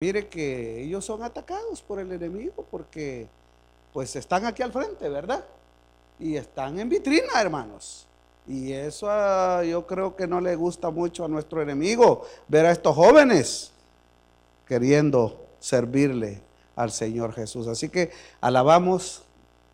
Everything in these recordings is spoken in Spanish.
Mire que ellos son atacados por el enemigo porque pues están aquí al frente, ¿verdad? Y están en vitrina, hermanos. Y eso yo creo que no le gusta mucho a nuestro enemigo, ver a estos jóvenes queriendo servirle al Señor Jesús. Así que alabamos,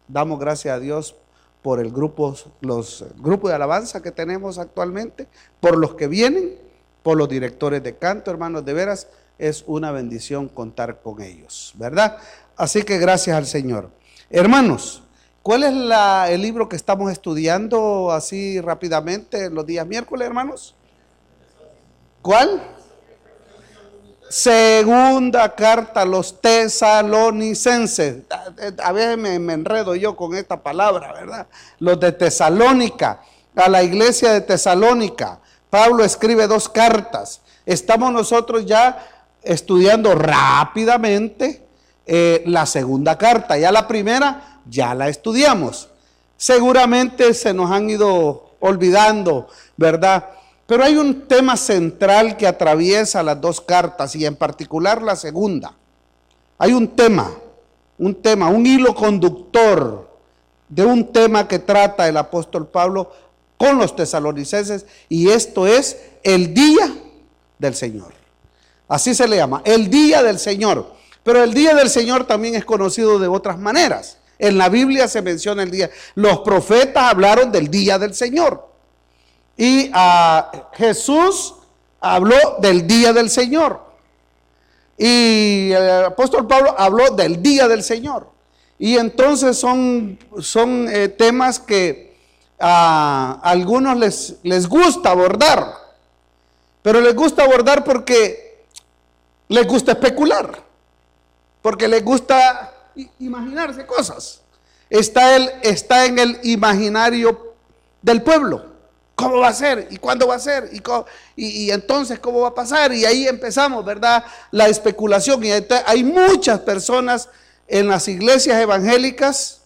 damos gracias a Dios por los grupos de alabanza que tenemos actualmente, por los que vienen, por los directores de canto, hermanos, de veras es una bendición contar con ellos, ¿verdad? Así que gracias al Señor. Hermanos, ¿cuál es el libro que estamos estudiando así rápidamente los días miércoles, hermanos? ¿Cuál? Segunda carta a los tesalonicenses. A veces me enredo yo con esta palabra, ¿verdad? Los de Tesalónica, a la iglesia de Tesalónica. Pablo escribe 2 cartas. Estamos nosotros ya estudiando rápidamente la segunda carta. Ya la primera ya la estudiamos. Seguramente se nos han ido olvidando, ¿verdad? Pero hay un tema central que atraviesa las 2 cartas y en particular la segunda. Hay un hilo conductor de un tema que trata el apóstol Pablo con los tesalonicenses, y esto es el día del Señor. Así se le llama, el día del Señor. Pero el día del Señor también es conocido de otras maneras. En la Biblia se menciona el día. Los profetas hablaron del día del Señor. Y Jesús habló del día del Señor. Y el apóstol Pablo habló del día del Señor. Y entonces son temas que a algunos les gusta abordar. Pero les gusta abordar porque les gusta especular. Porque les gusta imaginarse cosas. Está en el imaginario del pueblo. ¿Cómo va a ser? ¿Y cuándo va a ser? ¿Y entonces cómo va a pasar? Y ahí empezamos, ¿verdad? La especulación. Y hay muchas personas en las iglesias evangélicas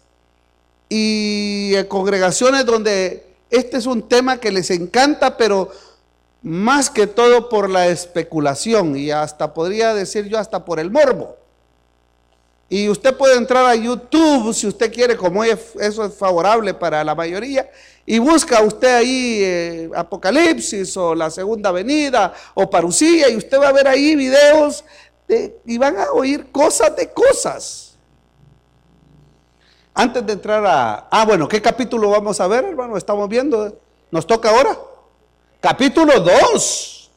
y en congregaciones donde este es un tema que les encanta, pero más que todo por la especulación, y hasta podría decir yo hasta por el morbo. Y usted puede entrar a YouTube si usted quiere, como eso es favorable para la mayoría, y busca usted ahí Apocalipsis o la segunda venida o parucía, y usted va a ver ahí videos y van a oír cosas de cosas. Antes de entrar bueno, ¿qué capítulo vamos a ver, hermano? Estamos viendo, nos toca ahora. Capítulo 2.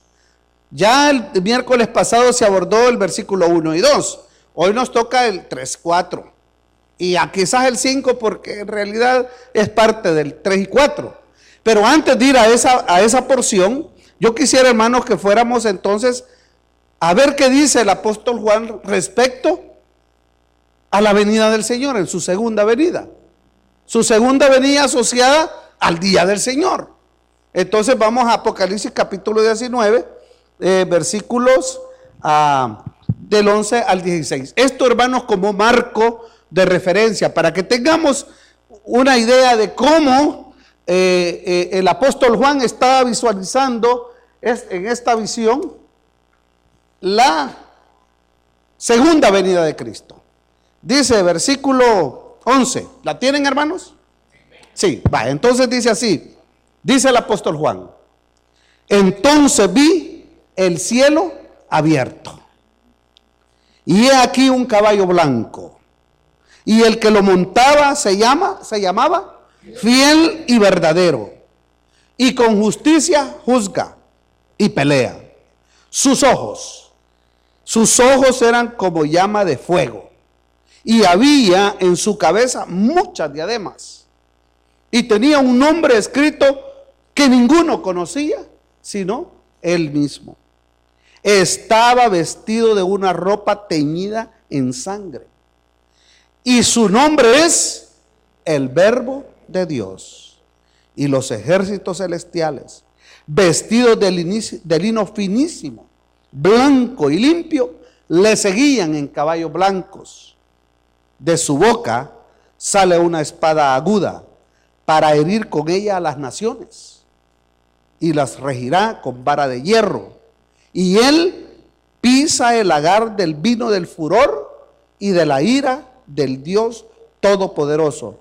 Ya el miércoles pasado se abordó el versículo 1 y 2. Hoy nos toca el 3, 4. Y quizás el 5 porque en realidad es parte del 3 y 4. Pero antes de ir a esa porción, yo quisiera, hermanos, que fuéramos entonces a ver qué dice el apóstol Juan respecto a la venida del Señor, en su segunda venida. Su segunda venida asociada al día del Señor. Entonces vamos a Apocalipsis capítulo 19, versículos del 11 al 16. Esto, hermanos, como marco de referencia, para que tengamos una idea de cómo el apóstol Juan estaba visualizando en esta visión la segunda venida de Cristo. Dice versículo 11, ¿la tienen, hermanos? Sí, va, entonces dice así, dice el apóstol Juan: entonces vi el cielo abierto, y he aquí un caballo blanco, y el que lo montaba se llamaba Fiel y Verdadero, y con justicia juzga y pelea. Sus ojos eran como llama de fuego, y había en su cabeza muchas diademas, y tenía un nombre escrito que ninguno conocía sino él mismo. Estaba vestido de una ropa teñida en sangre, y su nombre es el Verbo de Dios. Y los ejércitos celestiales, vestidos de lino finísimo, blanco y limpio, le seguían en caballos blancos. De su boca sale una espada aguda para herir con ella a las naciones, y las regirá con vara de hierro. Y él pisa el lagar del vino del furor y de la ira del Dios Todopoderoso.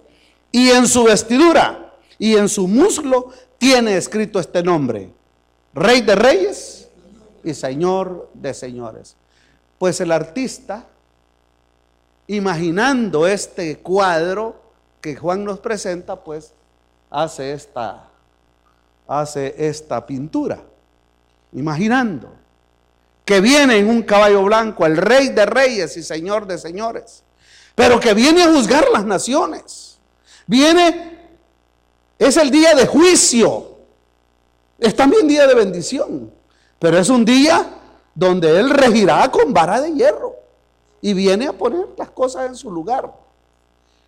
Y en su vestidura y en su muslo tiene escrito este nombre: Rey de Reyes y Señor de Señores. Pues el artista, imaginando este cuadro que Juan nos presenta, pues hace esta pintura, imaginando que viene en un caballo blanco el Rey de Reyes y Señor de Señores, pero que viene a juzgar las naciones. Es el día de juicio, es también día de bendición, pero es un día donde Él regirá con vara de hierro y viene a poner las cosas en su lugar.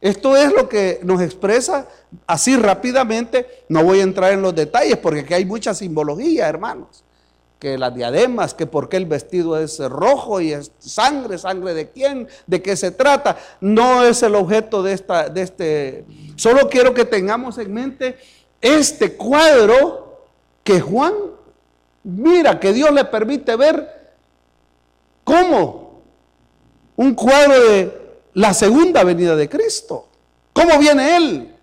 Esto es lo que nos expresa así rápidamente. No voy a entrar en los detalles porque aquí hay mucha simbología, hermanos. Que las diademas, que por qué el vestido es rojo y es sangre de quién, de qué se trata. No es el objeto de este. Solo quiero que tengamos en mente este cuadro que Juan mira, que Dios le permite ver como un cuadro de la segunda venida de Cristo. ¿Cómo viene Él?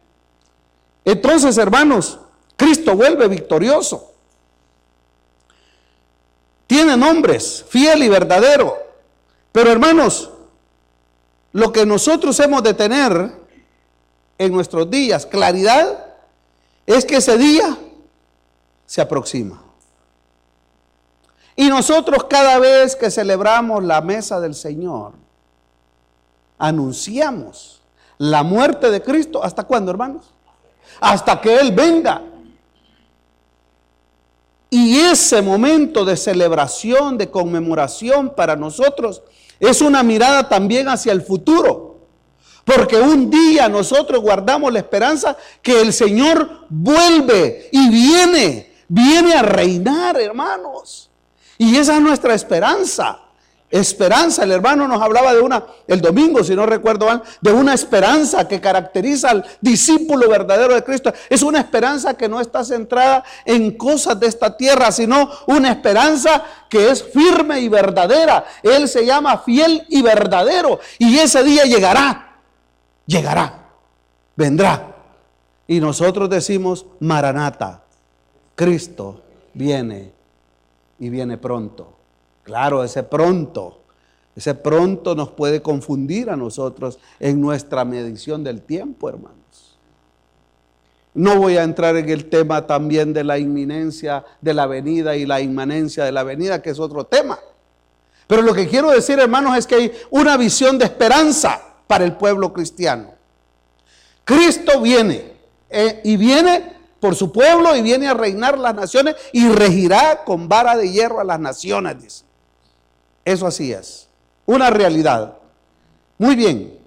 Entonces, hermanos, Cristo vuelve victorioso. Tiene nombres, fiel y verdadero. Pero, hermanos, lo que nosotros hemos de tener en nuestros días, claridad, es que ese día se aproxima. Y nosotros cada vez que celebramos la mesa del Señor, anunciamos la muerte de Cristo. ¿Hasta cuándo, hermanos? Hasta que Él venga. Y ese momento de celebración, de conmemoración para nosotros es una mirada también hacia el futuro. Porque un día nosotros guardamos la esperanza que el Señor vuelve y viene a reinar, hermanos. Y esa es nuestra esperanza. Esperanza, el hermano nos hablaba el domingo, si no recuerdo mal, de una esperanza que caracteriza al discípulo verdadero de Cristo. Es una esperanza que no está centrada en cosas de esta tierra, sino una esperanza que es firme y verdadera. Él se llama fiel y verdadero, y ese día vendrá. Y nosotros decimos: Maranata, Cristo viene y viene pronto. Claro, ese pronto nos puede confundir a nosotros en nuestra medición del tiempo, hermanos. No voy a entrar en el tema también de la inminencia de la venida y la inmanencia de la venida, que es otro tema. Pero lo que quiero decir, hermanos, es que hay una visión de esperanza para el pueblo cristiano. Cristo viene y viene por su pueblo y viene a reinar las naciones y regirá con vara de hierro a las naciones, dice. Eso así es, una realidad. Muy bien.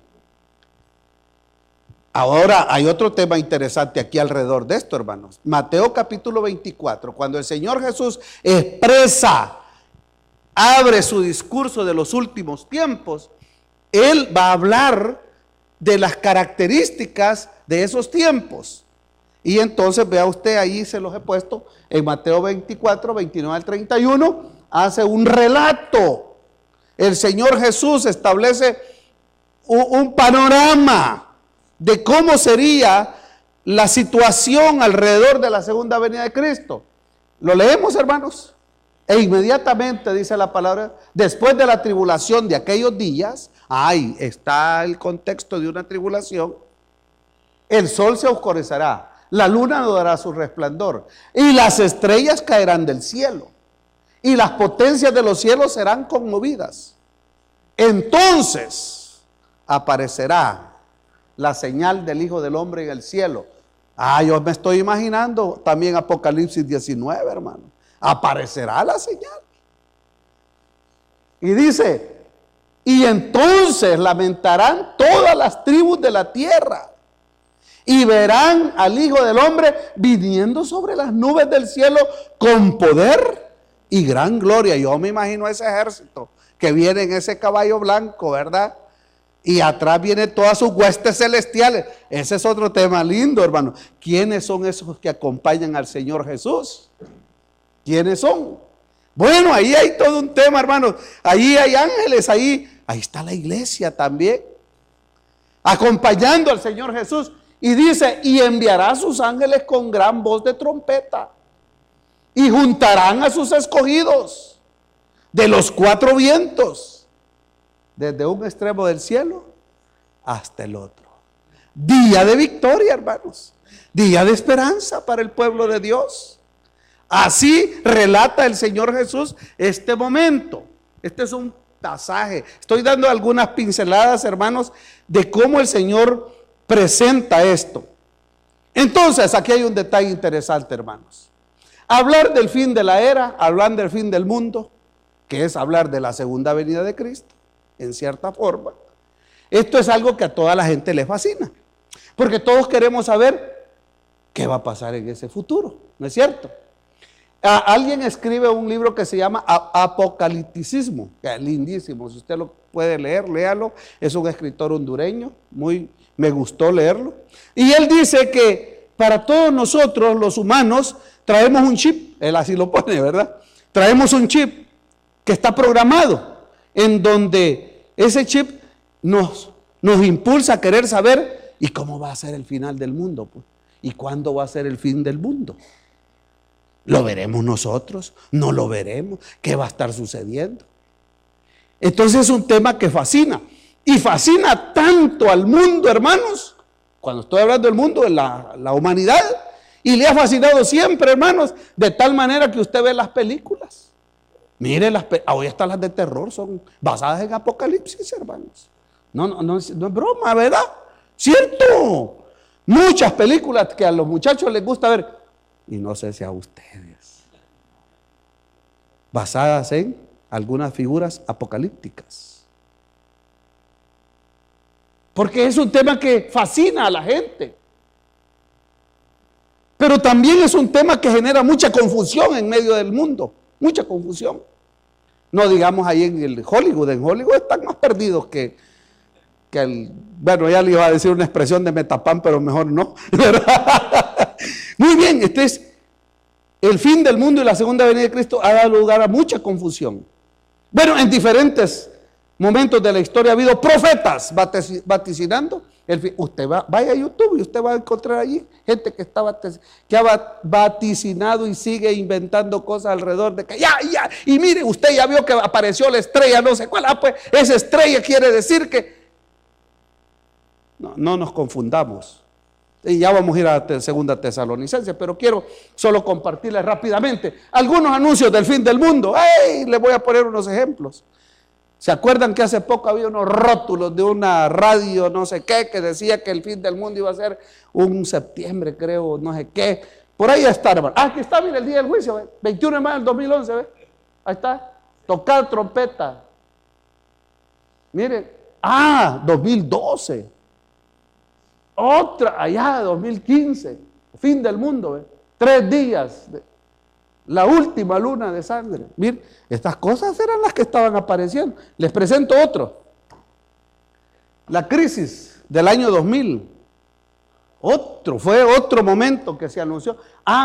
Ahora hay otro tema interesante aquí alrededor de esto, hermanos. Mateo capítulo 24, cuando el Señor Jesús abre su discurso de los últimos tiempos, Él va a hablar de las características de esos tiempos. Y entonces vea usted, ahí se los he puesto, en Mateo 24, 29 al 31, hace un relato. El Señor Jesús establece un panorama de cómo sería la situación alrededor de la segunda venida de Cristo. ¿Lo leemos, hermanos? E inmediatamente, dice la palabra, después de la tribulación de aquellos días, ahí está el contexto de una tribulación, el sol se oscurecerá, la luna no dará su resplandor, y las estrellas caerán del cielo, y las potencias de los cielos serán conmovidas. Entonces aparecerá la señal del Hijo del Hombre en el cielo. Yo me estoy imaginando también Apocalipsis 19, hermano. Aparecerá la señal. Y dice: y entonces lamentarán todas las tribus de la tierra y verán al Hijo del Hombre viniendo sobre las nubes del cielo con poder y gran gloria. Yo me imagino ese ejército que viene en ese caballo blanco, ¿verdad? Y atrás vienen todas sus huestes celestiales. Ese es otro tema lindo, hermano. ¿Quiénes son esos que acompañan al Señor Jesús? ¿Quiénes son? Bueno, ahí hay todo un tema, hermanos. Ahí hay ángeles, ahí está la iglesia también, acompañando al Señor Jesús. Y dice, y enviará a sus ángeles con gran voz de trompeta, y juntarán a sus escogidos de los cuatro vientos, desde un extremo del cielo hasta el otro. Día de victoria, hermanos. Día de esperanza para el pueblo de Dios. Así relata el Señor Jesús este momento. Este es un pasaje. Estoy dando algunas pinceladas, hermanos, de cómo el Señor presenta esto. Entonces, aquí hay un detalle interesante, hermanos. Hablar del fin de la era, hablar del fin del mundo, que es hablar de la segunda venida de Cristo, en cierta forma. Esto es algo que a toda la gente le fascina, porque todos queremos saber qué va a pasar en ese futuro, ¿no es cierto? Alguien escribe un libro que se llama Apocalipticismo, que es lindísimo. Si usted lo puede leer, léalo. Es un escritor hondureño, me gustó leerlo. Y él dice que para todos nosotros, los humanos, traemos un chip. Él así lo pone, ¿verdad? Traemos un chip que está programado, en donde ese chip nos impulsa a querer saber, ¿y cómo va a ser el final del mundo? Pues? ¿Y cuándo va a ser el fin del mundo? ¿Lo veremos nosotros? ¿No lo veremos? ¿Qué va a estar sucediendo? Entonces es un tema que fascina. Y fascina tanto al mundo, hermanos. Cuando estoy hablando del mundo, de la humanidad. Y le ha fascinado siempre, hermanos. De tal manera que usted ve las películas. Mire, hoy hasta las de terror son basadas en Apocalipsis, hermanos. No es broma, ¿verdad? Cierto. Muchas películas que a los muchachos les gusta ver. Y no sé si a ustedes, basadas en algunas figuras apocalípticas, porque es un tema que fascina a la gente, pero también es un tema que genera mucha confusión en medio del mundo, mucha confusión. No digamos ahí en Hollywood están más perdidos que bueno, ya le iba a decir una expresión de Metapán, pero mejor no, ¿verdad? Muy bien, este es el fin del mundo y la segunda venida de Cristo ha dado lugar a mucha confusión. Bueno, en diferentes momentos de la historia ha habido profetas vaticinando el fin. Usted vaya a YouTube y usted va a encontrar allí gente que ha vaticinado y sigue inventando cosas alrededor de que ya, y mire, usted ya vio que apareció la estrella, no sé cuál, pues esa estrella quiere decir que no nos confundamos. Y ya vamos a ir a segunda Tesalonicenses, pero quiero solo compartirles rápidamente algunos anuncios del fin del mundo. ¡Ay! Les voy a poner unos ejemplos. ¿Se acuerdan que hace poco había unos rótulos de una radio, no sé qué, que decía que el fin del mundo iba a ser un septiembre, creo, no sé qué? Por ahí está, hermano. Aquí está, mire, el día del juicio, ¿ve? 21 de mayo del 2011, ¿ve? Ahí está. Tocar trompeta. Miren. 2012. Otra, allá, 2015, fin del mundo, ¿eh? 3 días, la última luna de sangre. Miren, estas cosas eran las que estaban apareciendo. Les presento otro. La crisis del año 2000. Fue otro momento que se anunció.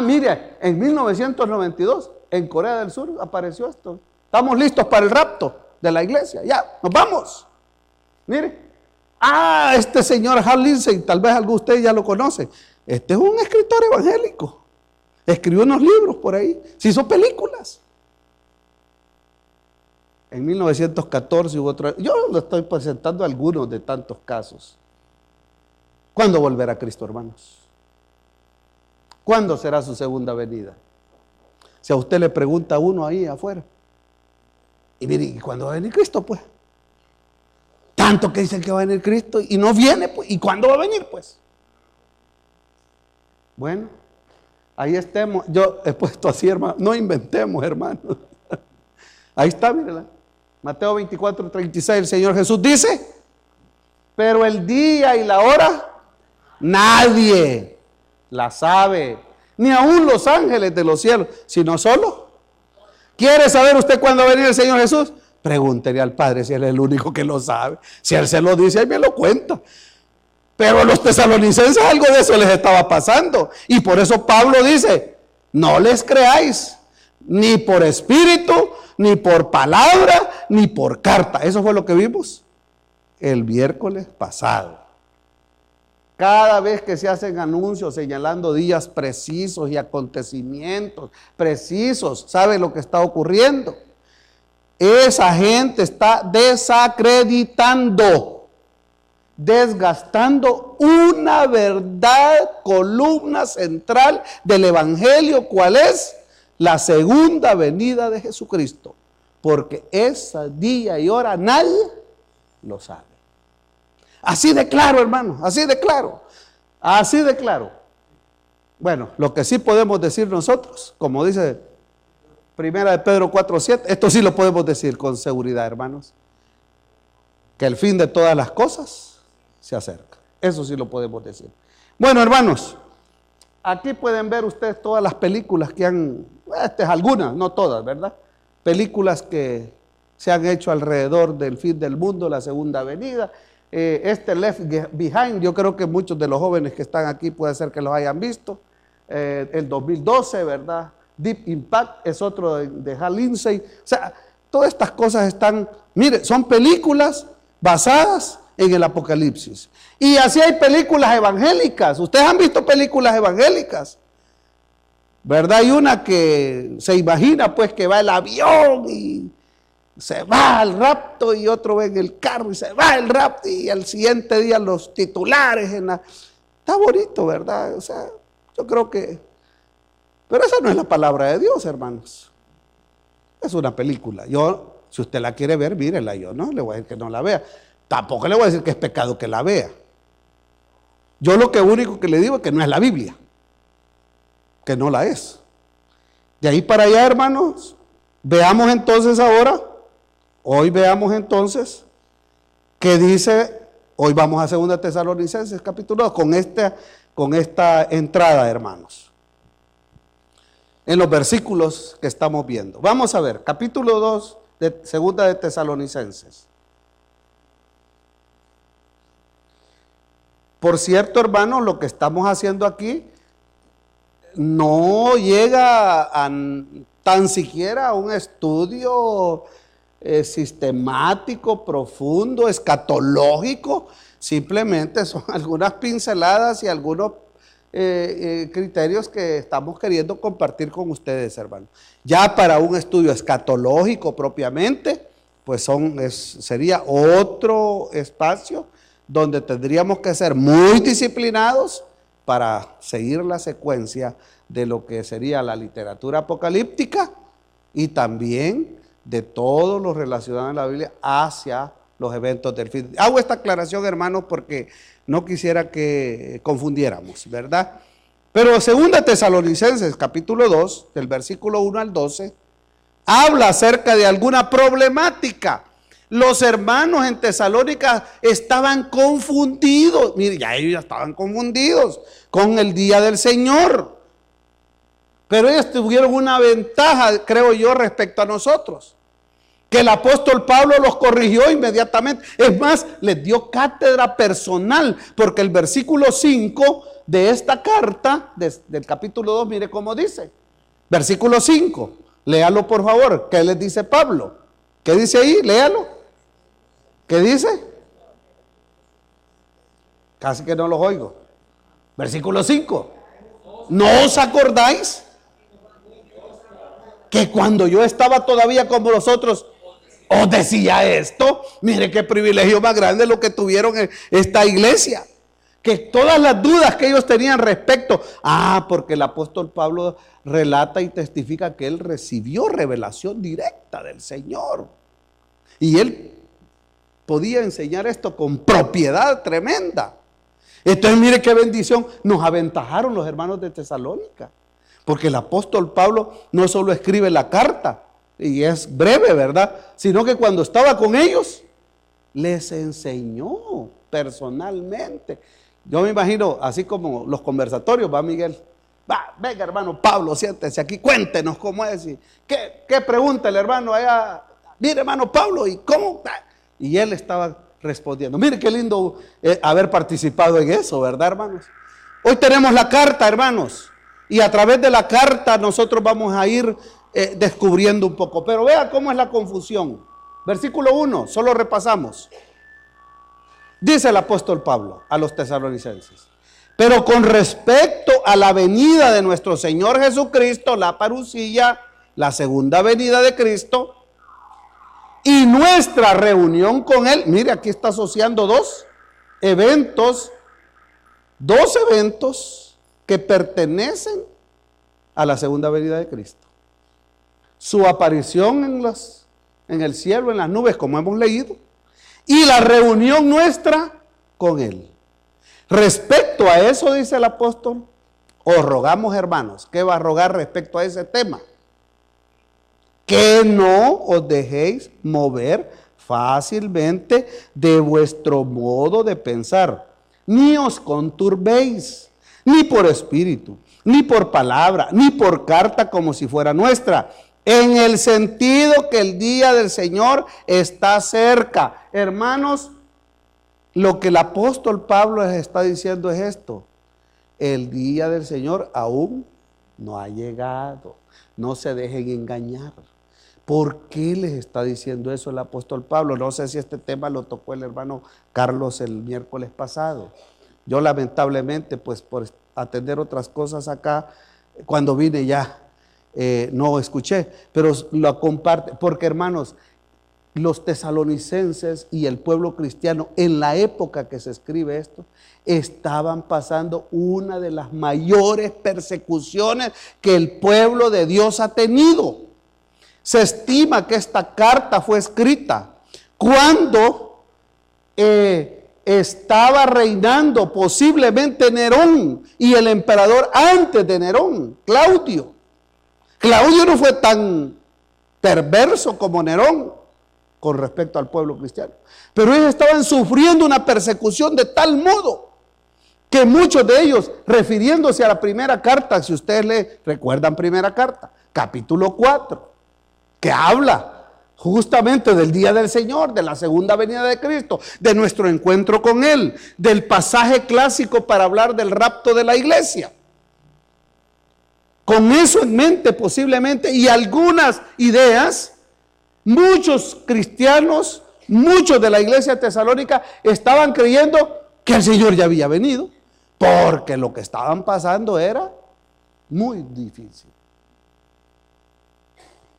Mire, en 1992, en Corea del Sur apareció esto. Estamos listos para el rapto de la iglesia. Ya, nos vamos. Mire. Este señor Hal Lindsey, tal vez alguno de ustedes ya lo conoce. Este es un escritor evangélico. Escribió unos libros por ahí. Se hizo películas. En 1914 hubo otro. Yo lo estoy presentando algunos de tantos casos. ¿Cuándo volverá Cristo, hermanos? ¿Cuándo será su segunda venida? Si a usted le pregunta a uno ahí afuera. Y mire, ¿y cuándo va a venir Cristo, pues? Tanto que dicen que va a venir Cristo y no viene, pues. ¿Y cuándo va a venir, pues? Bueno, ahí estemos. Yo he puesto así, hermano. No inventemos, hermano. Ahí está, mírela. Mateo 24:36, el Señor Jesús dice: pero el día y la hora, nadie la sabe, ni aun los ángeles de los cielos, sino solo. ¿Quiere saber usted cuándo va a venir el Señor Jesús? Pregúntele al Padre si Él es el único que lo sabe. Si Él se lo dice, Él me lo cuenta. Pero a los tesalonicenses algo de eso les estaba pasando. Y por eso Pablo dice: no les creáis, Ni por espíritu, ni por palabra, ni por carta. Eso fue lo que vimos el miércoles pasado. Cada vez que se hacen anuncios señalando días precisos y acontecimientos precisos, ¿sabe lo que está ocurriendo? Esa gente está desacreditando, desgastando una verdad, columna central del evangelio. ¿Cuál es? La segunda venida de Jesucristo. Porque ese día y hora nadie lo sabe. Así de claro, hermano, así de claro, así de claro. Bueno, lo que sí podemos decir nosotros, como dice Primera de Pedro 4:7, esto sí lo podemos decir con seguridad, hermanos, que el fin de todas las cosas se acerca. Eso sí lo podemos decir. Bueno, hermanos, aquí pueden ver ustedes todas las películas que han, algunas, no todas, ¿verdad? Películas que se han hecho alrededor del fin del mundo, la segunda venida. Left Behind, yo creo que muchos de los jóvenes que están aquí puede ser que los hayan visto. El 2012, ¿verdad? Deep Impact es otro de Hal Lindsey. O sea, todas estas cosas están, mire, son películas basadas en el Apocalipsis. Y así hay películas evangélicas. Ustedes han visto películas evangélicas, ¿verdad? Hay una que se imagina pues que va el avión y se va al rapto, y otro ve en el carro y se va el rapto, y al siguiente día los titulares está bonito, ¿verdad? O sea, yo creo que, pero esa no es la palabra de Dios, hermanos. Es una película. Yo, si usted la quiere ver, mírela. Yo no le voy a decir que no la vea. Tampoco le voy a decir que es pecado que la vea. Yo lo único que le digo es que no es la Biblia, que no la es. De ahí para allá, hermanos, veamos entonces ahora. Hoy veamos entonces qué dice, hoy vamos a 2 Tesalonicenses capítulo 2, con esta entrada, hermanos, en los versículos que estamos viendo. Vamos a ver, capítulo 2 de 2 de Tesalonicenses. Por cierto, hermanos, lo que estamos haciendo aquí no llega a tan siquiera a un estudio sistemático, profundo, escatológico. Simplemente son algunas pinceladas y algunos criterios que estamos queriendo compartir con ustedes, hermanos. Ya para un estudio escatológico propiamente, pues sería otro espacio donde tendríamos que ser muy disciplinados para seguir la secuencia de lo que sería la literatura apocalíptica y también de todo lo relacionado en la Biblia hacia los eventos del fin. Hago esta aclaración, hermanos, porque no quisiera que confundiéramos, ¿verdad? Pero 2 Tesalonicenses, capítulo 2, del versículo 1 al 12, habla acerca de alguna problemática. Los hermanos en Tesalónica estaban confundidos. Mire, ya ellos ya estaban confundidos con el día del Señor. Pero ellos tuvieron una ventaja, creo yo, respecto a nosotros, que el apóstol Pablo los corrigió inmediatamente. Es más, les dio cátedra personal, porque el versículo 5 de esta carta, del capítulo 2, mire cómo dice. Versículo 5, léalo por favor. ¿Qué les dice Pablo? ¿Qué dice ahí? Léalo. ¿Qué dice? Casi que no los oigo. Versículo 5. ¿No os acordáis que cuando yo estaba todavía como vosotros os decía esto? Mire qué privilegio más grande lo que tuvieron en esta iglesia. Que todas las dudas que ellos tenían respecto, porque el apóstol Pablo relata y testifica que él recibió revelación directa del Señor. Y él podía enseñar esto con propiedad tremenda. Entonces mire qué bendición nos aventajaron los hermanos de Tesalónica. Porque el apóstol Pablo no solo escribe la carta, y es breve, ¿verdad? Sino que cuando estaba con ellos, les enseñó personalmente. Yo me imagino, así como los conversatorios, va Miguel. Venga hermano Pablo, siéntese aquí, cuéntenos cómo es. ¿Qué pregunta el hermano allá? Mire hermano Pablo, ¿y cómo? Y él estaba respondiendo. Mire qué lindo haber participado en eso, ¿verdad, hermanos? Hoy tenemos la carta, hermanos, y a través de la carta nosotros vamos a ir descubriendo un poco. Pero vea cómo es la confusión. Versículo 1, solo repasamos. Dice el apóstol Pablo a los tesalonicenses: pero con respecto a la venida de nuestro Señor Jesucristo, la parucía, la segunda venida de Cristo, y nuestra reunión con Él. Mire, aquí está asociando dos eventos que pertenecen a la segunda venida de Cristo. Su aparición en el cielo, en las nubes, como hemos leído, y la reunión nuestra con Él. Respecto a eso, dice el apóstol, os rogamos, hermanos. ¿Qué va a rogar respecto a ese tema? Que no os dejéis mover fácilmente de vuestro modo de pensar, ni os conturbéis, ni por espíritu, ni por palabra, ni por carta como si fuera nuestra, en el sentido que el día del Señor está cerca. Hermanos, lo que el apóstol Pablo les está diciendo es esto: el día del Señor aún no ha llegado. No se dejen engañar. ¿Por qué les está diciendo eso el apóstol Pablo? No sé si este tema lo tocó el hermano Carlos el miércoles pasado. Yo lamentablemente, pues por atender otras cosas acá, cuando vine ya no escuché, pero lo comparte, porque hermanos, los tesalonicenses y el pueblo cristiano en la época que se escribe esto estaban pasando una de las mayores persecuciones que el pueblo de Dios ha tenido. Se estima que esta carta fue escrita cuando estaba reinando posiblemente Nerón y el emperador antes de Nerón, Claudio. Claudio no fue tan perverso como Nerón con respecto al pueblo cristiano, pero ellos estaban sufriendo una persecución de tal modo que muchos de ellos, refiriéndose a la primera carta, si ustedes le recuerdan primera carta, capítulo 4, que habla justamente del día del Señor, de la segunda venida de Cristo, de nuestro encuentro con Él, del pasaje clásico para hablar del rapto de la iglesia. Con eso en mente posiblemente y algunas ideas, muchos cristianos, muchos de la iglesia tesalónica estaban creyendo que el Señor ya había venido, porque lo que estaban pasando era muy difícil.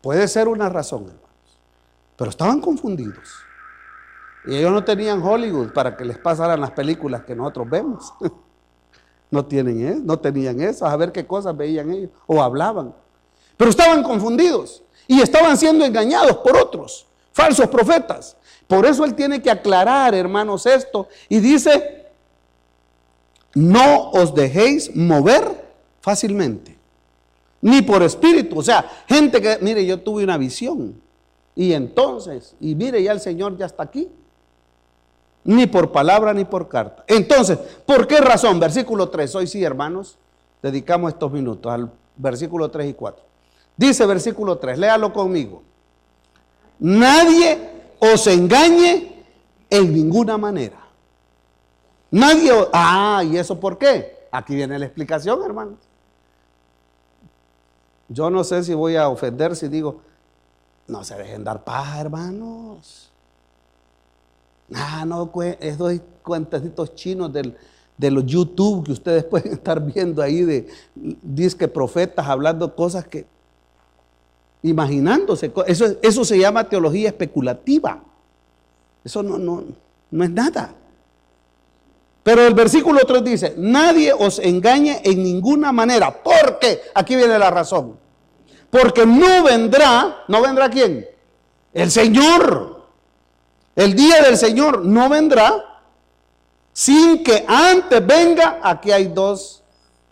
Puede ser una razón, hermanos, pero estaban confundidos. Y ellos no tenían Hollywood para que les pasaran las películas que nosotros vemos. No tenían eso, a ver qué cosas veían ellos o hablaban. Pero estaban confundidos y estaban siendo engañados por otros falsos profetas. Por eso él tiene que aclarar, hermanos, esto. Y dice: no os dejéis mover fácilmente, ni por espíritu. O sea, gente que, mire, yo tuve una visión y entonces, y mire, ya el Señor ya está aquí. Ni por palabra ni por carta. Entonces, ¿por qué razón? Versículo 3, hoy sí, hermanos, dedicamos estos minutos al versículo 3 y 4. Dice versículo 3, léalo conmigo: nadie os engañe en ninguna manera. Nadie, ¿y eso por qué? Aquí viene la explicación, hermanos. Yo no sé si voy a ofender si digo, no se dejen dar paja, hermanos. No, esos cuentecitos chinos de los YouTube que ustedes pueden estar viendo ahí de disque profetas hablando cosas que, imaginándose, eso se llama teología especulativa. Eso no es nada. Pero el versículo 3 dice: nadie os engañe en ninguna manera. ¿Por qué? Aquí viene la razón. Porque ¿no vendrá quién? El Señor. El día del Señor no vendrá sin que antes venga. Aquí hay dos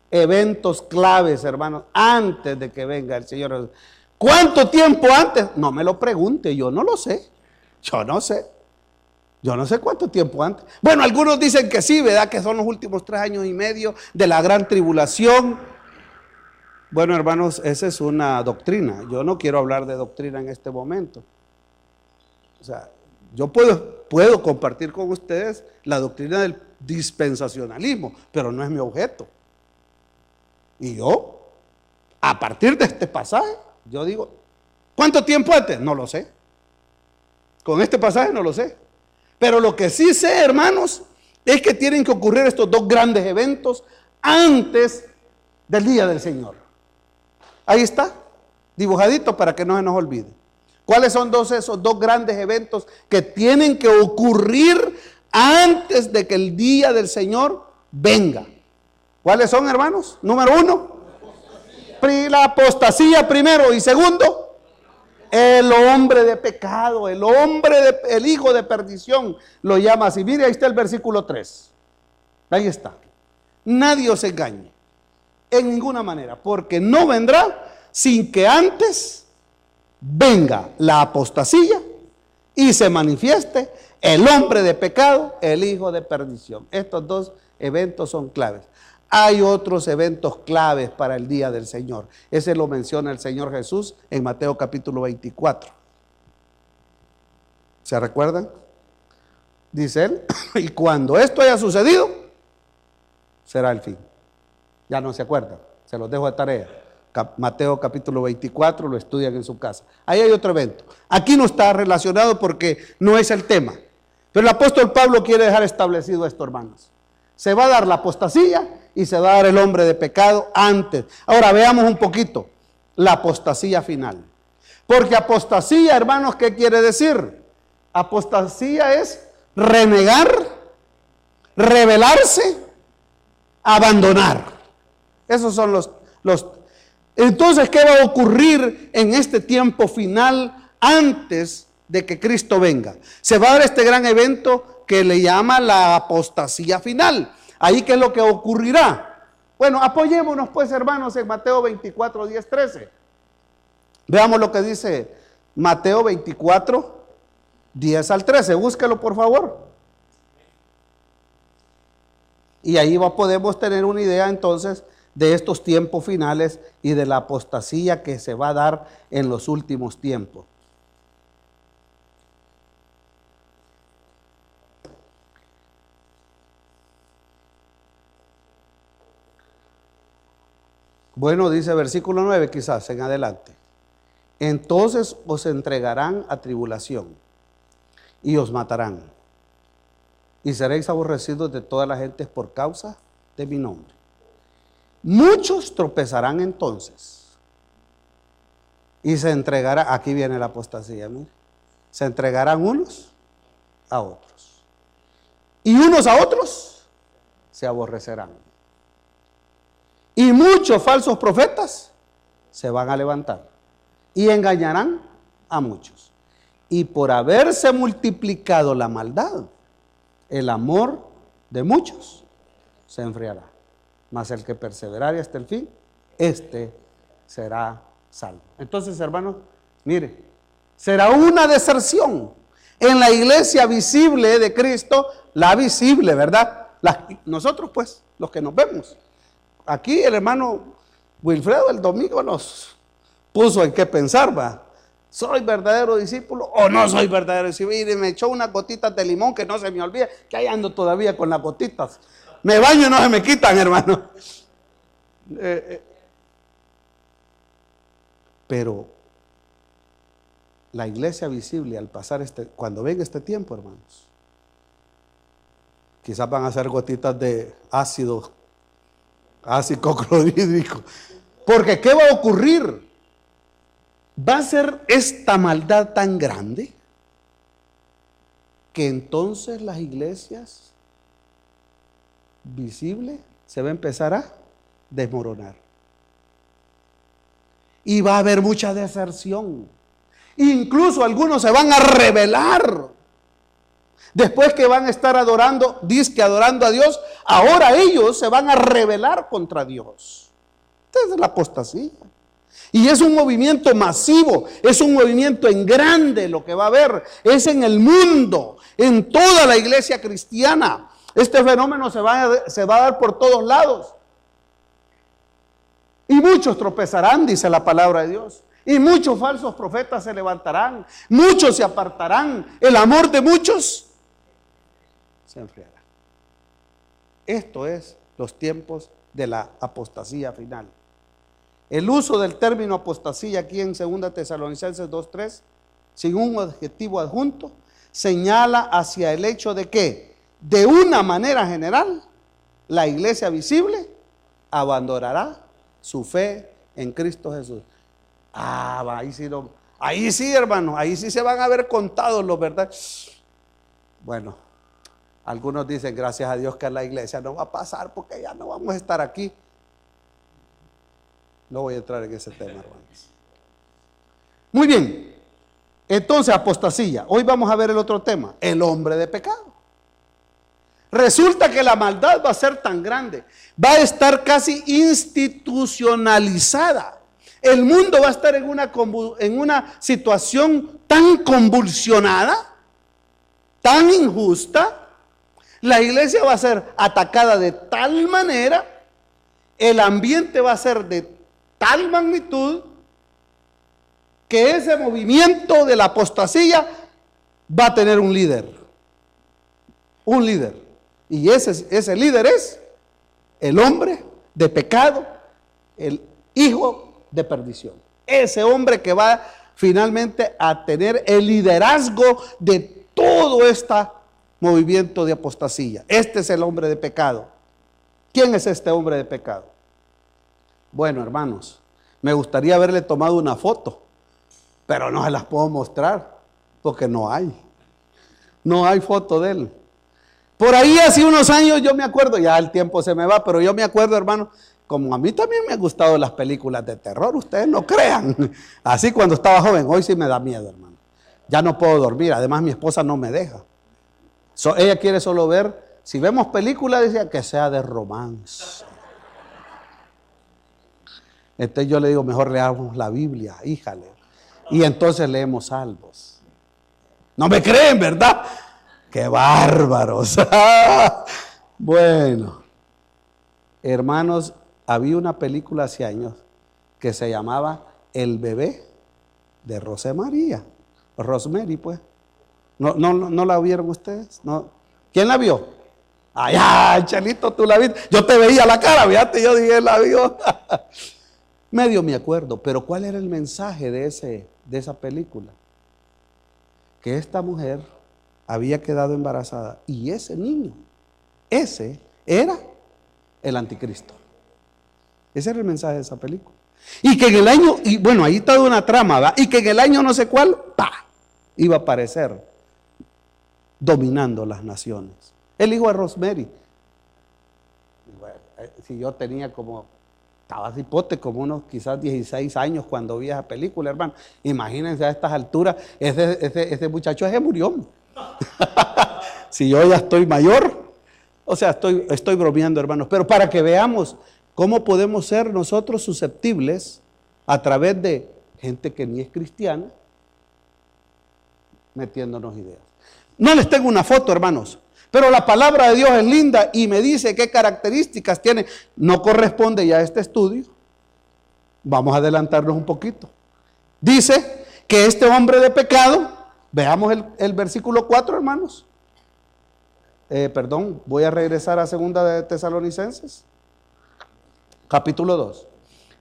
eventos claves, hermanos, antes de que venga el Señor. ¿Cuánto tiempo antes? No me lo pregunte, yo no lo sé. Yo no sé cuánto tiempo antes. Bueno, algunos dicen que sí, ¿verdad? Que son los últimos 3 años y medio de la gran tribulación. Bueno, hermanos, esa es una doctrina. Yo no quiero hablar de doctrina en este momento. O sea, yo puedo compartir con ustedes la doctrina del dispensacionalismo, pero no es mi objeto. Y yo, a partir de este pasaje, Yo digo, ¿cuánto tiempo antes? No lo sé. Con este pasaje no lo sé. Pero lo que sí sé, hermanos, es que tienen que ocurrir estos dos grandes eventos antes del día del Señor. Ahí está, dibujadito para que no se nos olvide. ¿Cuáles son esos dos grandes eventos que tienen que ocurrir antes de que el día del Señor venga? ¿Cuáles son, hermanos? Número uno, la apostasía primero, y segundo, el hombre de pecado, el hijo de perdición, lo llama así. Mire, ahí está el versículo 3. Ahí está. Nadie os engañe, en ninguna manera, porque no vendrá sin que antes venga la apostasía y se manifieste el hombre de pecado, el hijo de perdición. Estos dos eventos son claves. Hay otros eventos claves para el día del Señor. Ese lo menciona el Señor Jesús en Mateo capítulo 24. ¿Se recuerdan? Dice él, y cuando esto haya sucedido, será el fin. Ya no se acuerdan, se los dejo de tarea. Mateo capítulo 24, lo estudian en su casa. Ahí hay otro evento. Aquí no está relacionado porque no es el tema. Pero el apóstol Pablo quiere dejar establecido esto, hermanos. Se va a dar la apostasía y se va a dar el hombre de pecado antes. Ahora veamos un poquito la apostasía final. Porque apostasía, hermanos, ¿qué quiere decir? Apostasía es renegar, rebelarse, abandonar. Esos son los. Entonces, ¿qué va a ocurrir en este tiempo final antes de que Cristo venga? Se va a dar este gran evento que le llama la apostasía final. Ahí, ¿qué es lo que ocurrirá? Bueno, apoyémonos pues, hermanos, en Mateo 24, 10, 13. Veamos lo que dice Mateo 24, 10 al 13. Búsquelo, por favor. Y ahí podemos tener una idea entonces de estos tiempos finales y de la apostasía que se va a dar en los últimos tiempos. Bueno, dice versículo 9 quizás en adelante. Entonces os entregarán a tribulación y os matarán. Y seréis aborrecidos de toda la gente por causa de mi nombre. Muchos tropezarán entonces. Y se entregará, aquí viene la apostasía, mire. Se entregarán unos a otros. Y unos a otros se aborrecerán. Y muchos falsos profetas se van a levantar y engañarán a muchos. Y por haberse multiplicado la maldad, el amor de muchos se enfriará. Mas el que perseverare hasta el fin, este será salvo. Entonces, hermanos, mire, será una deserción en la iglesia visible de Cristo, la visible, ¿verdad? Nosotros pues, los que nos vemos. Aquí el hermano Wilfredo el domingo nos puso en qué pensar, va. ¿Soy verdadero discípulo o no soy verdadero discípulo? Y me echó unas gotitas de limón que no se me olvida, que ahí ando todavía con las gotitas. Me baño y no se me quitan, hermano. Pero la iglesia visible al pasar cuando venga este tiempo, hermanos, quizás van a ser gotitas de ácido clorhídrico. Porque ¿qué va a ocurrir? Va a ser esta maldad tan grande que entonces las iglesias visibles se va a empezar a desmoronar. Y va a haber mucha deserción. Incluso algunos se van a rebelar. Después que van a estar adorando a Dios, ahora ellos se van a rebelar contra Dios. Esta es la apostasía. Y es un movimiento masivo, es un movimiento en grande lo que va a haber. Es en el mundo, en toda la iglesia cristiana. Este fenómeno se va a dar por todos lados. Y muchos tropezarán, dice la palabra de Dios. Y muchos falsos profetas se levantarán. Muchos se apartarán. El amor de muchos se enfriará. Esto es los tiempos de la apostasía final. El uso del término apostasía aquí en 2 Tesalonicenses 2:3, sin un adjetivo adjunto, señala hacia el hecho de que, de una manera general, la iglesia visible abandonará su fe en Cristo Jesús. Ahí sí, hermano, ahí sí se van a ver contados los verdades. Bueno, algunos dicen, gracias a Dios que a la iglesia no va a pasar porque ya no vamos a estar aquí. No voy a entrar en ese tema, hermanos. Muy bien, entonces apostasía. Hoy vamos a ver el otro tema, el hombre de pecado. Resulta que la maldad va a ser tan grande, va a estar casi institucionalizada. El mundo va a estar en una situación tan convulsionada, tan injusta. La iglesia va a ser atacada de tal manera, el ambiente va a ser de tal magnitud, que ese movimiento de la apostasía va a tener un líder. Un líder. Y ese líder es el hombre de pecado, el hijo de perdición. Ese hombre que va finalmente a tener el liderazgo de todo este movimiento de apostasía. Este es el hombre de pecado. ¿Quién es este hombre de pecado? Bueno, hermanos, me gustaría haberle tomado una foto, pero no se las puedo mostrar porque no hay foto de él. Por ahí hace unos años yo me acuerdo, ya el tiempo se me va, pero yo me acuerdo, hermano, como a mí también me han gustado las películas de terror, ustedes no crean. Así cuando estaba joven, hoy sí me da miedo, hermano. Ya no puedo dormir, además mi esposa no me deja. Ella quiere solo ver, si vemos películas, decía que sea de romance. Entonces yo le digo, mejor leamos la Biblia, híjale. Y entonces leemos Salmos. No me creen, ¿verdad? ¡Qué bárbaros! Bueno, hermanos, había una película hace años que se llamaba El bebé de Rosemaría. Rosemary, pues. ¿No la vieron ustedes? ¿No? ¿Quién la vio? Ay, Chelito, tú la viste. Yo te veía la cara, fíjate, yo dije, la vio. Medio me acuerdo, pero ¿cuál era el mensaje de esa película? Que esta mujer había quedado embarazada y ese niño, ese era el anticristo. Ese era el mensaje de esa película. Y que en el año, y bueno, ahí está una trama, ¿verdad? Y que en el año no sé cuál, iba a aparecer dominando las naciones. El hijo de Rosemary. Bueno, si yo tenía estaba cipote, como unos quizás 16 años cuando vi esa película, hermano. Imagínense a estas alturas, ese muchacho se murió. Si yo ya estoy mayor, o sea, estoy bromeando, hermanos, pero para que veamos cómo podemos ser nosotros susceptibles a través de gente que ni es cristiana, metiéndonos ideas. No les tengo una foto, hermanos, pero la palabra de Dios es linda y me dice qué características tiene. No corresponde ya a este estudio. Vamos a adelantarnos un poquito. Dice que este hombre de pecado, veamos el versículo 4, hermanos. Voy a regresar a 2 Tesalonicenses, capítulo 2.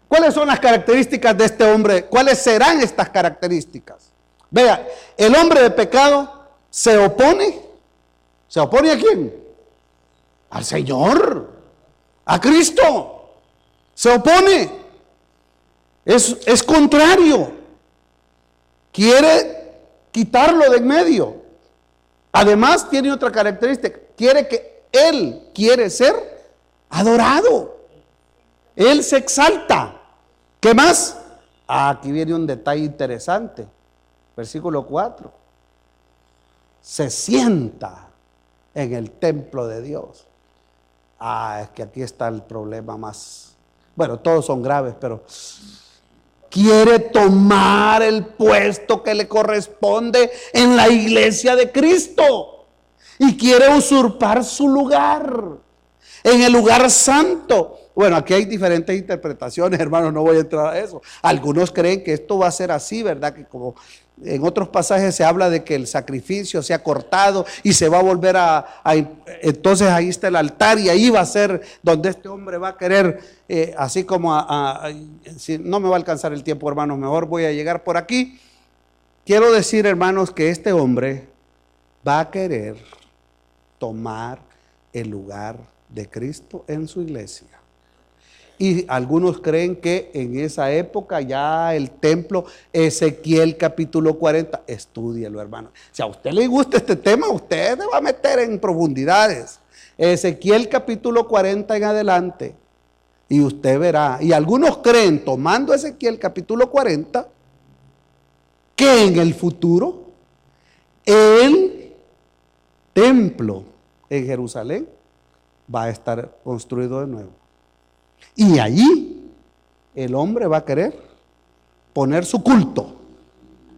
¿Cuáles son las características de este hombre? ¿Cuáles serán estas características? Vea, el hombre de pecado se opone. ¿Se opone a quién? Al Señor, a Cristo. Se opone. Es contrario. Quiere quitarlo de en medio. Además tiene otra característica. Él quiere ser adorado. Él se exalta. ¿Qué más? Aquí viene un detalle interesante. Versículo 4. Se sienta en el templo de Dios. Es que aquí está el problema más. Bueno, todos son graves, pero quiere tomar el puesto que le corresponde en la iglesia de Cristo y quiere usurpar su lugar en el lugar santo. Bueno, aquí hay diferentes interpretaciones, hermanos, no voy a entrar a eso. Algunos creen que esto va a ser así, ¿verdad? Que como En otros pasajes se habla de que el sacrificio se ha cortado y se va a volver entonces ahí está el altar y ahí va a ser donde este hombre va a querer, así como si no me va a alcanzar el tiempo, hermanos, mejor voy a llegar por aquí. Quiero decir, hermanos, que este hombre va a querer tomar el lugar de Cristo en su iglesia. Y algunos creen que en esa época ya el templo, Ezequiel capítulo 40, estúdielo, hermano. Si a usted le gusta este tema, usted se va a meter en profundidades. Ezequiel capítulo 40 en adelante, y usted verá. Y algunos creen, tomando Ezequiel capítulo 40, que en el futuro el templo en Jerusalén va a estar construido de nuevo. Y allí el hombre va a querer poner su culto.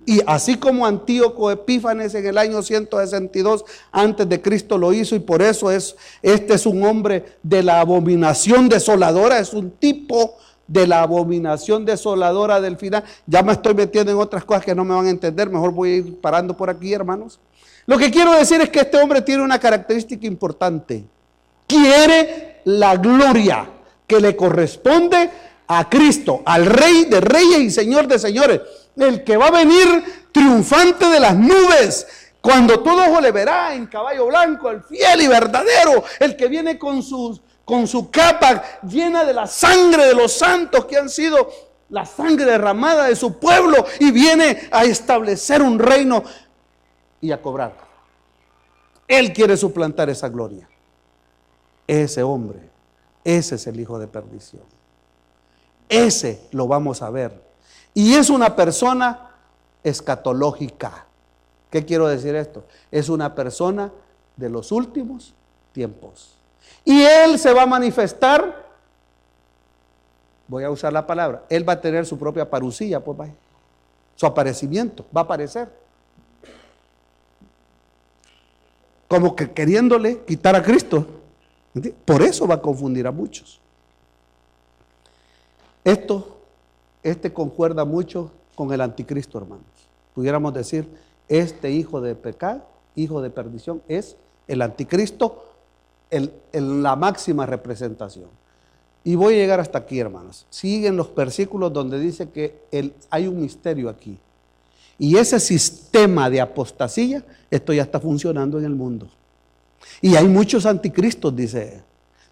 Y así como Antíoco Epífanes en el año 162 antes de Cristo lo hizo, y por eso este es un hombre de la abominación desoladora, es un tipo de la abominación desoladora del final. Ya me estoy metiendo en otras cosas que no me van a entender, mejor voy a ir parando por aquí, hermanos. Lo que quiero decir es que este hombre tiene una característica importante. Quiere la gloria que le corresponde a Cristo, al Rey de Reyes y Señor de Señores, el que va a venir triunfante de las nubes, cuando todo ojo le verá en caballo blanco, el fiel y verdadero, el que viene con su capa llena de la sangre de los santos que han sido la sangre derramada de su pueblo, y viene a establecer un reino y a cobrar. Él quiere suplantar esa gloria. Ese hombre, ese es el hijo de perdición. Ese lo vamos a ver. Y es una persona escatológica. ¿Qué quiero decir esto? Es una persona de los últimos tiempos. Y él se va a manifestar, voy a usar la palabra, él va a tener su propia parucía, pues vaya. Su aparecimiento va a aparecer. Como que queriéndole quitar a Cristo. Por eso va a confundir a muchos. Este concuerda mucho con el anticristo, hermanos. Pudiéramos decir, este hijo de pecado, hijo de perdición, es el anticristo en la máxima representación. Y voy a llegar hasta aquí, hermanos. Siguen los versículos donde dice que hay un misterio aquí. Y ese sistema de apostasía, esto ya está funcionando en el mundo. Y hay muchos anticristos, dice.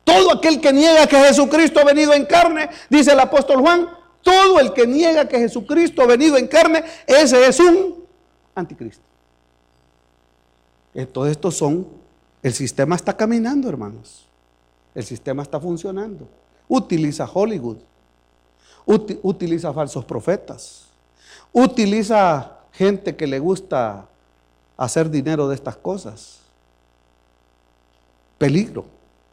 Todo aquel que niega que Jesucristo ha venido en carne, dice el apóstol Juan, todo el que niega que Jesucristo ha venido en carne, ese es un anticristo. Todos estos el sistema está caminando, hermanos. El sistema está funcionando. Utiliza Hollywood, utiliza falsos profetas, utiliza gente que le gusta hacer dinero de estas cosas. Peligro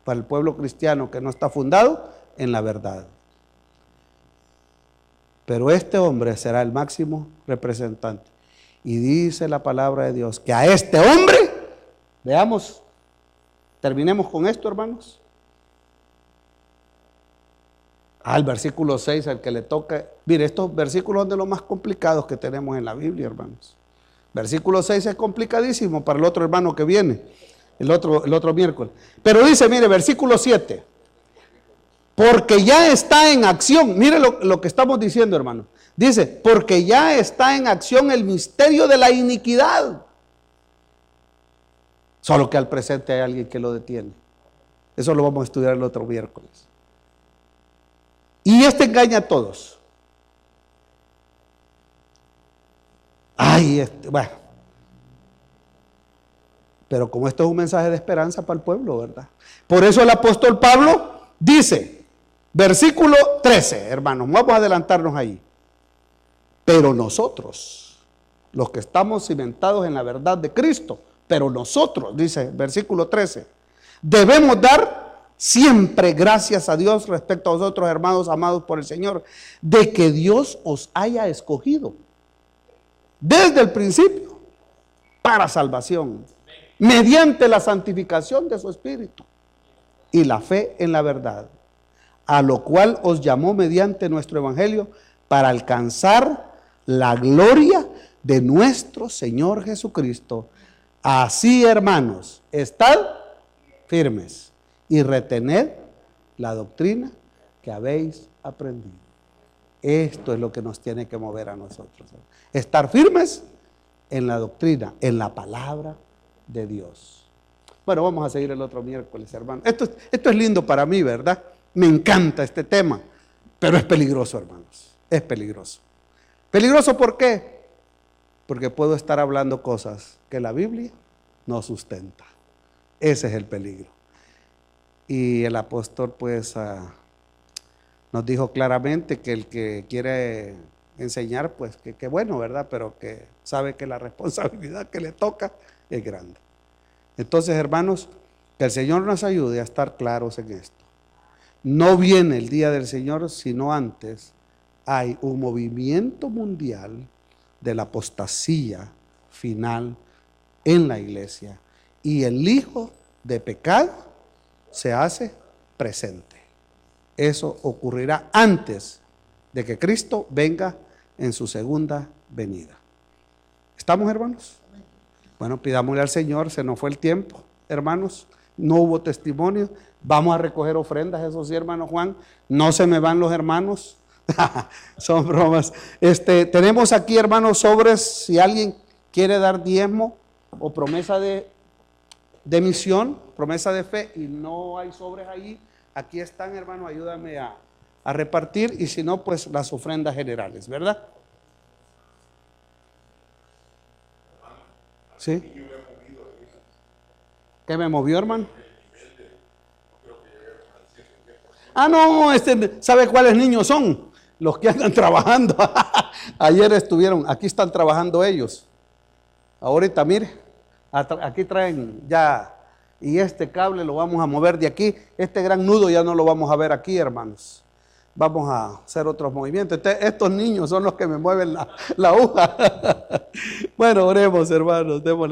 para el pueblo cristiano que no está fundado en la verdad. Pero este hombre será el máximo representante. Y dice la palabra de Dios que a este hombre, veamos, terminemos con esto, hermanos. Al versículo 6, al que le toca. Mire, estos versículos son de los más complicados que tenemos en la Biblia, hermanos. Versículo 6 es complicadísimo para el otro hermano que viene, el otro miércoles. Pero dice, mire, versículo 7. Porque ya está en acción. Mire lo que estamos diciendo, hermano. Dice, porque ya está en acción el misterio de la iniquidad. Solo que al presente hay alguien que lo detiene. Eso lo vamos a estudiar el otro miércoles. Y engaña a todos. Bueno. Pero como esto es un mensaje de esperanza para el pueblo, ¿verdad? Por eso el apóstol Pablo dice, versículo 13, hermanos, vamos a adelantarnos ahí. Pero nosotros, los que estamos cimentados en la verdad de Cristo, pero nosotros, dice versículo 13, debemos dar siempre gracias a Dios respecto a vosotros, hermanos amados por el Señor, de que Dios os haya escogido desde el principio para salvación, mediante la santificación de su Espíritu y la fe en la verdad, a lo cual os llamó mediante nuestro Evangelio para alcanzar la gloria de nuestro Señor Jesucristo. Así, hermanos, estad firmes y retened la doctrina que habéis aprendido. Esto es lo que nos tiene que mover a nosotros. Estar firmes en la doctrina, en la palabra de Dios. Bueno, vamos a seguir el otro miércoles, hermanos. Esto es lindo para mí, ¿verdad? Me encanta este tema, pero es peligroso, hermanos. Es peligroso. ¿Peligroso por qué? Porque puedo estar hablando cosas que la Biblia no sustenta. Ese es el peligro. Y el apóstol pues nos dijo claramente que el que quiere enseñar pues que bueno, ¿verdad? Pero que sabe que la responsabilidad que le toca es grande. Entonces, hermanos, que el Señor nos ayude a estar claros en esto. No viene el día del Señor, sino antes hay un movimiento mundial de la apostasía final en la iglesia. Y el hijo de pecado se hace presente. Eso ocurrirá antes de que Cristo venga en su segunda venida. ¿Estamos, hermanos? Bueno, pidámosle al Señor, se nos fue el tiempo, hermanos, no hubo testimonio, vamos a recoger ofrendas, eso sí, hermano Juan, no se me van los hermanos, son bromas. Tenemos aquí, hermanos, sobres, si alguien quiere dar diezmo o promesa de misión, promesa de fe, y no hay sobres allí, aquí están, hermano, ayúdame a repartir, y si no, pues las ofrendas generales, ¿verdad? ¿Sí? ¿Qué me movió, hermano? Ah, no, ¿sabe cuáles niños son? Los que andan trabajando. Ayer estuvieron, aquí están trabajando ellos. Ahorita, mire, aquí traen ya, y este cable lo vamos a mover de aquí. Este gran nudo ya no lo vamos a ver aquí, hermanos. Vamos a hacer otros movimientos. Estos niños son los que me mueven la aguja. Bueno, oremos, hermanos, démosle.